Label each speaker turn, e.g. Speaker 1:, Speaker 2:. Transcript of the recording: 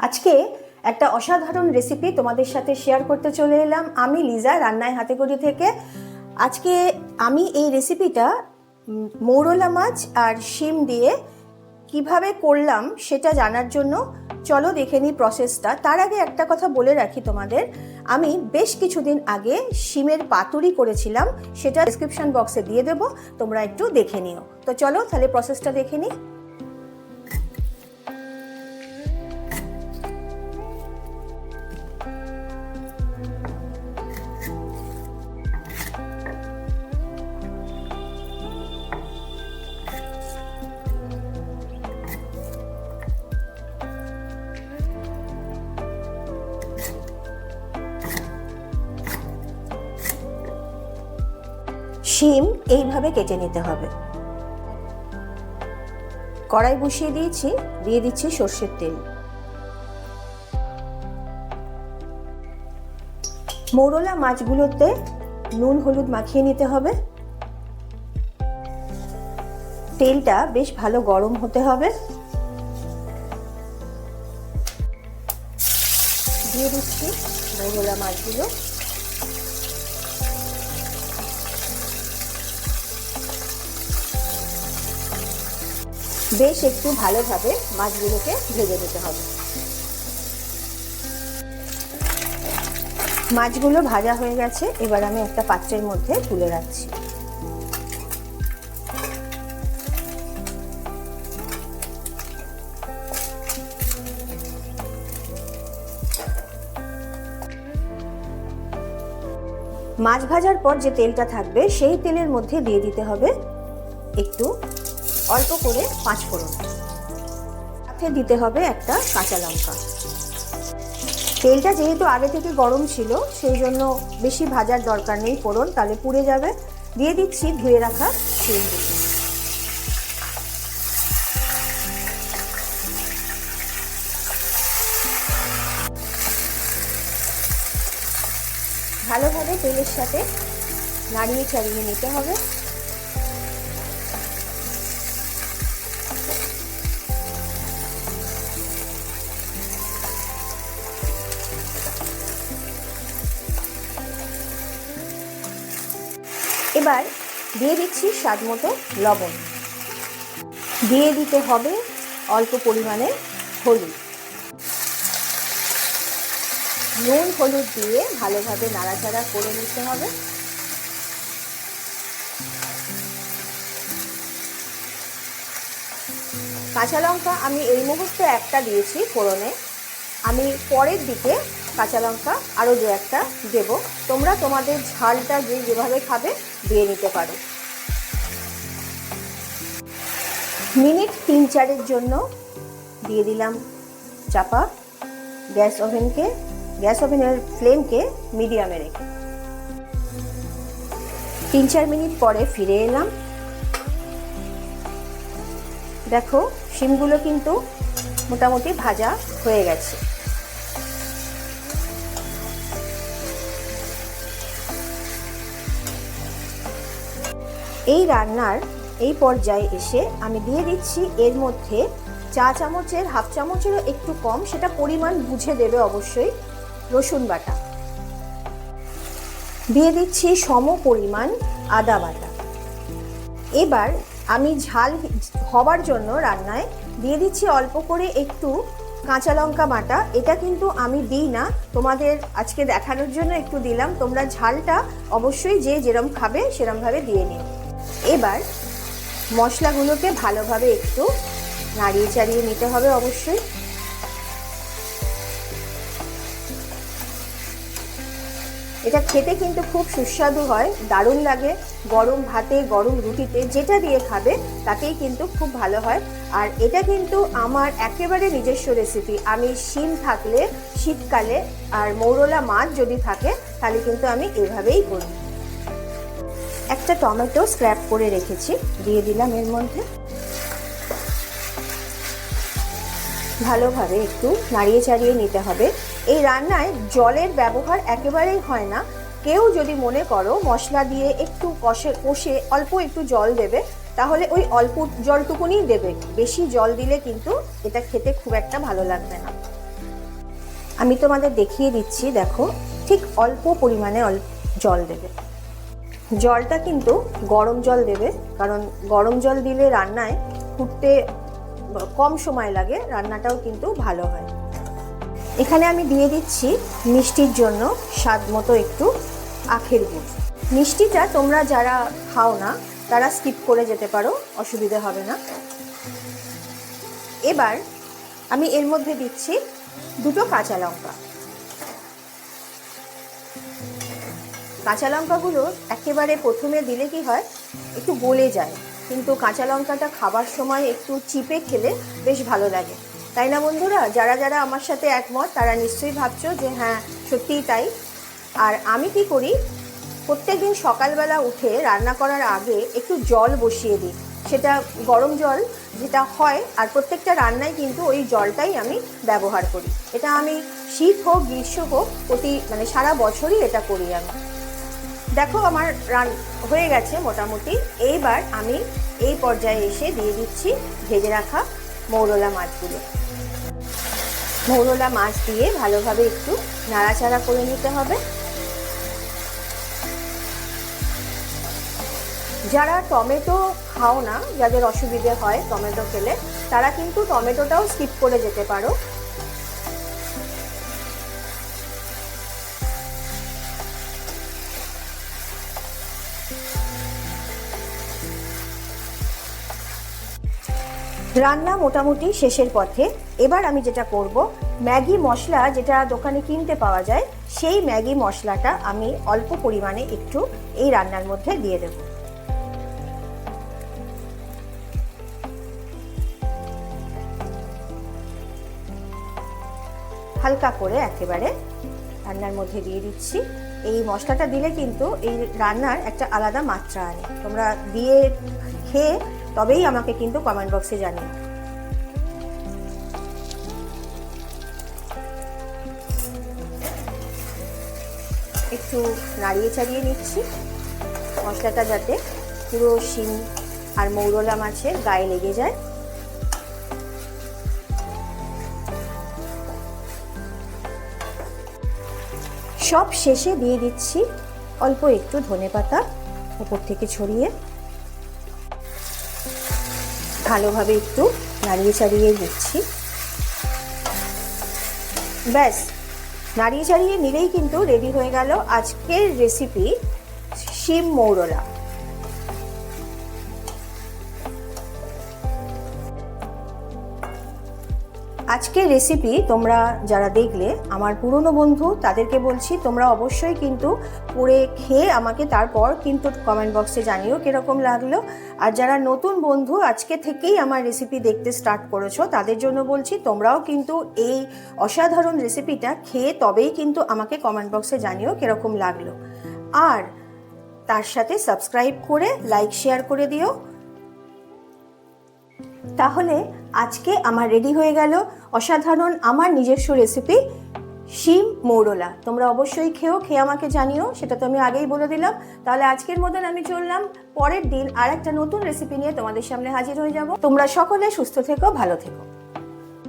Speaker 1: আজকে একটা অসাধারণ রেসিপি তোমাদের সাথে শেয়ার করতে চলে এলাম। আমি লিজা, রান্নায় হাতেখড়ি থেকে। আজকে আমি এই রেসিপিটা মৌরলা মাছ আর শিম দিয়ে কিভাবে করলাম সেটা জানার জন্য চলো দেখে নিই প্রসেসটা। তার আগে একটা কথা বলে রাখি তোমাদের, আমি বেশ কিছুদিন আগে শিমের পাতুরি করেছিলাম, সেটা ডেসক্রিপশন বক্সে দিয়ে দেবো, তোমরা একটু দেখে নিও। তো চলো তাহলে প্রসেসটা দেখে নিই। শিম এইভাবে কেটে নিতে হবে। কড়াই বসিয়ে দিয়েছি, দিয়ে দিচ্ছি সর্ষের তেল। মৌরলা মাছগুলোতে নুন হলুদ মাখিয়ে নিতে হবে। তেলটা বেশ ভালো গরম হতে হবে। দিয়ে দিচ্ছি মৌরলা মাছগুলো। বেশ একটু ভালোভাবে মাছগুলোকে ভেজে নিতে হবে। মাছগুলো ভাজা হয়ে গেছে, এবার আমি একটা পাত্রের মধ্যে তুলে রাখছি। মাছ ভাজার পর যে তেলটা থাকবে সেই তেলের মধ্যে দিয়ে দিতে হবে একটু অল্প করে পাঁচফোড়ন, সাথে দিতে হবে একটা কাঁচা লঙ্কা। তেলটা যেহেতু আগে থেকে গরম ছিল সেই জন্য বেশি ভাজার দরকার নেই, ফোড়ন তাহলে পুড়ে যাবে। দিয়ে দিচ্ছি ধুয়ে রাখা শিমগুলো। ভালোভাবে তেলের সাথে নাড়িয়ে চাড়িয়ে নিতে হবে। এবার দিয়ে দিচ্ছি স্বাদ মতো লবণ। দিয়ে দিতে হবে অল্প পরিমাণে হলুদ। নুন হলুদ দিয়ে ভালোভাবে নাড়াচাড়া করে নিতে হবে। কাঁচা লঙ্কা আমি এই মুহূর্তে একটা দিয়েছি ফোড়নে, আমি পরের দিকে কাঁচা লঙ্কা আরও দু একটা দেব। তোমরা তোমাদের ঝালটা যেভাবে খাবে দিয়ে নিতে পারো। মিনিট 3-4 জন্য দিয়ে দিলাম চাপা। গ্যাস ওভেনের ফ্লেমকে মিডিয়ামে রেখে 3-4 মিনিট পরে ফিরে এলাম। দেখো শিমগুলো কিন্তু মোটামুটি ভাজা হয়ে গেছে। এই রান্নার এই পর্যায়ে এসে আমি দিয়ে দিচ্ছি এর মধ্যে চা চামচের হাফ চামচেরও একটু কম, সেটা পরিমাণ বুঝে দেবে অবশ্যই, রসুন বাটা। দিয়ে দিচ্ছি সম পরিমাণ আদা বাটা। এবার আমি ঝাল হবার জন্য রান্নায় দিয়ে দিচ্ছি অল্প করে একটু কাঁচা লঙ্কা বাটা। এটা কিন্তু আমি দিই না, তোমাদের আজকে দেখানোর জন্য একটু দিলাম। তোমরা ঝালটা অবশ্যই যে যেরম খাবে সেরমভাবে দিয়ে নিও। এবার মশলাগুলোকে ভালোভাবে একটু নাড়িয়ে চাড়িয়ে নিতে হবে অবশ্যই। এটা খেতে কিন্তু খুব সুস্বাদু হয়, দারুণ লাগে। গরম ভাতে, গরম রুটিতে যেটা দিয়ে খাবে তাতেই কিন্তু খুব ভালো হয়। আর এটা কিন্তু আমার একেবারে নিজস্ব রেসিপি। আমি শিম থাকলে শীতকালে আর মৌরলা মাছ যদি থাকে তাহলে কিন্তু আমি এভাবেই করি। একটা টমেটো স্ক্র্যাপ করে রেখেছি, দিয়ে দিলাম এর মধ্যে। ভালোভাবে একটু নাড়িয়ে চাড়িয়ে নিতে হবে। এই রান্নায় জলের ব্যবহার একেবারেই হয় না। কেউ যদি মনে করো মশলা দিয়ে একটু কষে অল্প একটু জল দেবে, তাহলে ওই অল্প জলটুকুনি দেবে। বেশি জল দিলে কিন্তু এটা খেতে খুব একটা ভালো লাগবে না। আমি তোমাদের দেখিয়ে দিচ্ছি, দেখো ঠিক অল্প পরিমাণে জল দেবে। জলটা কিন্তু গরম জল দেবে, কারণ গরম জল দিলে রান্নায় ফুটতে কম সময় লাগে, রান্নাটাও কিন্তু ভালো হয়। এখানে আমি দিয়ে দিচ্ছি মিষ্টির জন্য স্বাদ মতো একটু আখের গুড়। মিষ্টিটা তোমরা যারা খাও না তারা স্কিপ করে যেতে পারো, অসুবিধে হবে না। এবার আমি এর মধ্যে দিচ্ছি 2টো কাঁচা লঙ্কা। কাঁচা লঙ্কাগুলো একেবারে প্রথমে দিলে কি হয়, একটু গলে যায়, কিন্তু কাঁচা লঙ্কাটা খাবার সময় একটু চিপে খেলে বেশ ভালো লাগে, তাই না বন্ধুরা? যারা যারা আমার সাথে একমত তারা নিশ্চয়ই ভাবছো যে হ্যাঁ সত্যিই তাই। আর আমি কি করি, প্রত্যেকদিন সকালবেলা উঠে রান্না করার আগে একটু জল বসিয়ে দিই, সেটা গরম জল যেটা হয়, আর প্রত্যেকটা রান্নায় কিন্তু ওই জলটাই আমি ব্যবহার করি। এটা আমি শীত হোক গ্রীষ্ম হোক সারা বছরই এটা করি আমি। দেখো আমার হয়ে গেছে মোটামুটি। এইবার আমি এই পর্যায়ে এসে দিয়ে দিচ্ছি ভেজে রাখা মৌরলা মাছগুলো। মৌরলা মাছ দিয়ে ভালোভাবে একটু নাড়াচাড়া করে নিতে হবে। যারা টমেটো খাও না, যাদের অসুবিধে হয় টমেটো খেলে, তারা কিন্তু টমেটোটাও স্কিপ করে যেতে পারো। রান্না মোটামুটি শেষের পথে। এবার আমি যেটা করব, ম্যাগি মশলা যেটা দোকানে কিনতে পাওয়া যায়, সেই ম্যাগি মশলাটা আমি অল্প পরিমাণে একটু এই রান্নার মধ্যে দিয়ে দেব। হালকা করে একেবারে রান্নার মধ্যে দিয়ে দিচ্ছি। এই মশলাটা দিলে কিন্তু এই রান্নার একটা আলাদা মাত্রা আনে। তোমরা দিয়ে খেয়ে তবেই আমাকে কিন্তু কমেন্ট বক্সে জানিও। একটু নাড়িয়ে চাড়িয়ে নিচ্ছি মশলাটা, যাতে পুরো শিম আর মৌরলা মাছের গায়ে লেগে যায়। সব শেষে দিয়ে দিচ্ছি অল্প একটু ধনেপাতা উপর থেকে ছড়িয়ে, ভালোভাবে একটু নাড়িয়ে চাড়িয়ে দিচ্ছি। ব্যাস, নাড়িয়ে চাড়িয়ে নিলেই কিন্তু রেডি হয়ে গেল আজকের রেসিপি শিম মৌরলা। আজকের রেসিপি তোমরা যারা দেখলে আমার পুরনো বন্ধু, তাদেরকে বলছি তোমরা অবশ্যই কিন্তু করে খেয়ে আমাকে তারপর কিন্তু কমেন্ট বক্সে জানিও কীরকম লাগলো। আর যারা নতুন বন্ধু আজকে থেকেই আমার রেসিপি দেখতে স্টার্ট করেছো, তাদের জন্য বলছি তোমরাও কিন্তু এই অসাধারণ রেসিপিটা খেয়ে তবেই কিন্তু আমাকে কমেন্ট বক্সে জানিও কীরকম লাগলো। আর তার সাথে সাবস্ক্রাইব করে লাইক শেয়ার করে দিও। তাহলে আজকে আমার রেডি হয়ে গেল অসাধারণ আমার নিজস্ব রেসিপি শিম মৌরলা। তোমরা অবশ্যই খেয়ে আমাকে জানিও, সেটা তো আমি আগেই বলে দিলাম। তাহলে আজকের মতন আমি চললাম, পরের দিন আর একটা নতুন রেসিপি নিয়ে তোমাদের সামনে হাজির হয়ে যাব। তোমরা সকলে সুস্থ থেকো, ভালো থেকো।